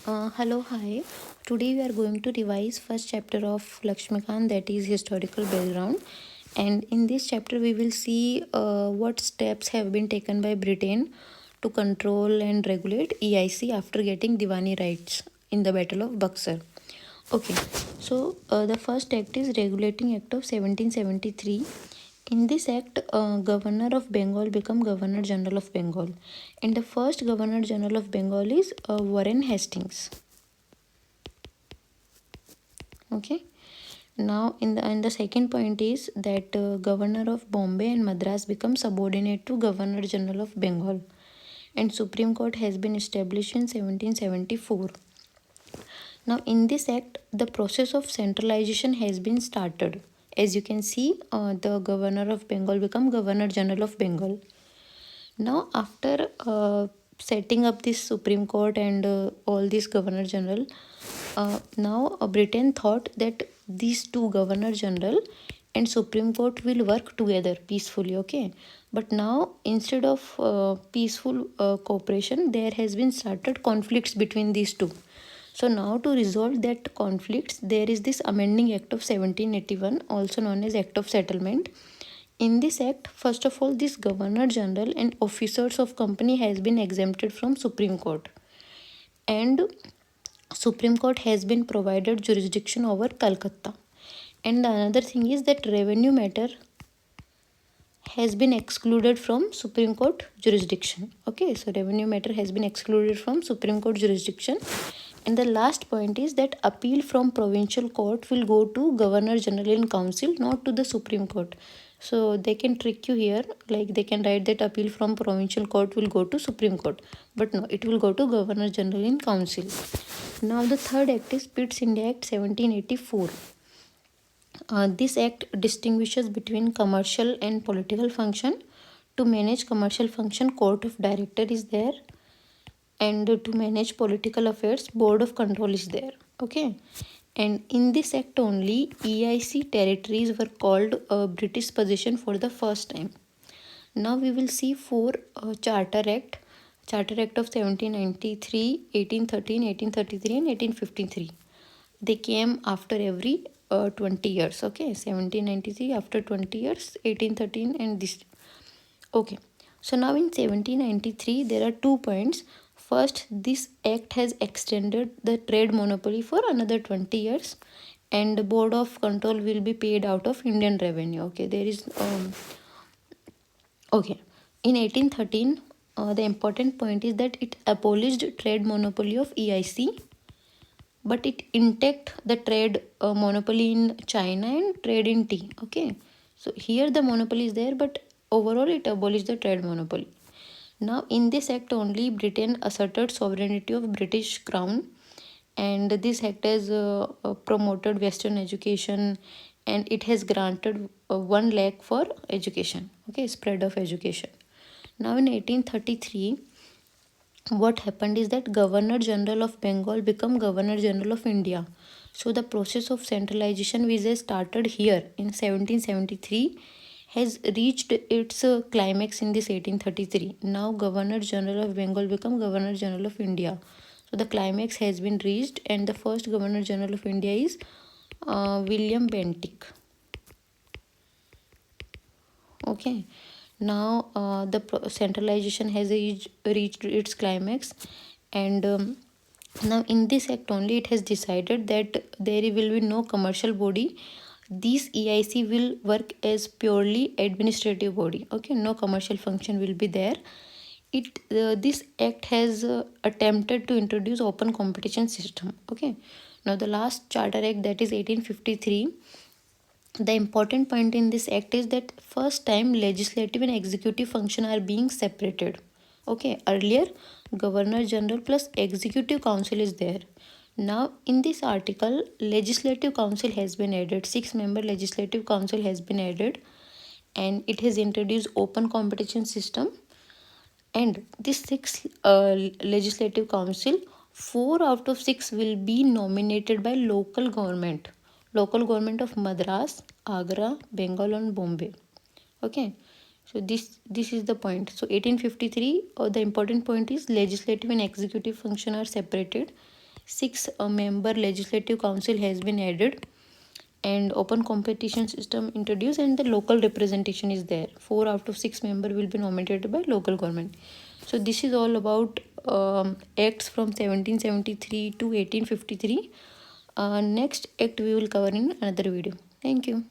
Hello, hi. Today we are going to revise first chapter of Lakshmikant, that is historical background. And in this chapter we will see what steps have been taken by Britain to control and regulate EIC after getting Diwani rights in the Battle of Buxar. Okay, so the first act is Regulating Act of 1773. In this act, Governor of Bengal become Governor General of Bengal, and the first Governor General of Bengal is Warren Hastings. Okay, now in the second point is that Governor of Bombay and Madras become subordinate to Governor General of Bengal, and Supreme Court has been established in 1774. Now, in this act, the process of centralization has been started. As you can see, the Governor of Bengal become Governor General of Bengal. Now, after setting up this Supreme Court and all this Governor General, now Britain thought that these two Governor General and Supreme Court will work together peacefully. Okay, but now instead of peaceful cooperation, there has been started conflicts between these two. So now to resolve that conflicts, there is this amending act of 1781, also known as Act of Settlement. In this act, first of all, this Governor General and officers of company has been exempted from Supreme Court, and Supreme Court has been provided jurisdiction over Calcutta. And the another thing is that revenue matter has been excluded from Supreme Court jurisdiction. Okay, so revenue matter has been excluded from Supreme Court jurisdiction. And the last point is that appeal from provincial court will go to Governor General in Council, not to the Supreme Court. So they can trick you here, like they can write that appeal from provincial court will go to Supreme Court, but no, it will go to Governor General in Council. Now the third act is Pitt's India Act 1784. This act distinguishes between commercial and political function. To manage commercial function, court of director is there, and to manage political affairs, board of control is there. Okay, and in this act only EIC territories were called British possession for the first time. Now we will see four Charter Act of 1793, 1813, 1833 and 1853. They came after every 20 years. Okay, 1793 after 20 years, 1813 and this. Okay, so now in 1793 there are 2 points. First, this act has extended the trade monopoly for another 20 years, and the board of control will be paid out of Indian revenue. Okay, there is okay, in 1813 the important point is that it abolished trade monopoly of EIC, but it intact the trade monopoly in China and trade in tea. Okay, so here the monopoly is there, but overall it abolished the trade monopoly. Now in this act only Britain asserted sovereignty of British crown, and this act has promoted western education, and it has granted 1 lakh for education. Okay, spread of education. Now in 1833 what happened is that Governor General of Bengal become Governor General of India. So the process of centralization which has started here in 1773 has reached its climax in this 1833. Now Governor General of Bengal become Governor General of India. So the climax has been reached, and the first Governor General of India is William Bentinck. Okay, now the centralization has reached its climax, and now in this act only it has decided that there will be no commercial body. This EIC will work as purely administrative body. Okay, no commercial function will be there. This act has attempted to introduce open competition system. Okay, now the last charter act, that is 1853. The important point in this act is that first time legislative and executive function are being separated. Okay, earlier Governor General plus Executive Council is there. Now in this article Legislative Council has been added. 6-member Legislative Council has been added, and it has introduced open competition system. And this 6 Legislative Council, 4 out of 6 will be nominated by local government of Madras, Agra, Bengal and Bombay. Okay, so this is the point. So 1853 the important point is legislative and executive function are separated, 6 member legislative council has been added, and open competition system introduced, and the local representation is there. 4 out of 6 member will be nominated by local government. So this is all about acts from 1773 to 1853. Next act we will cover in another video. Thank you.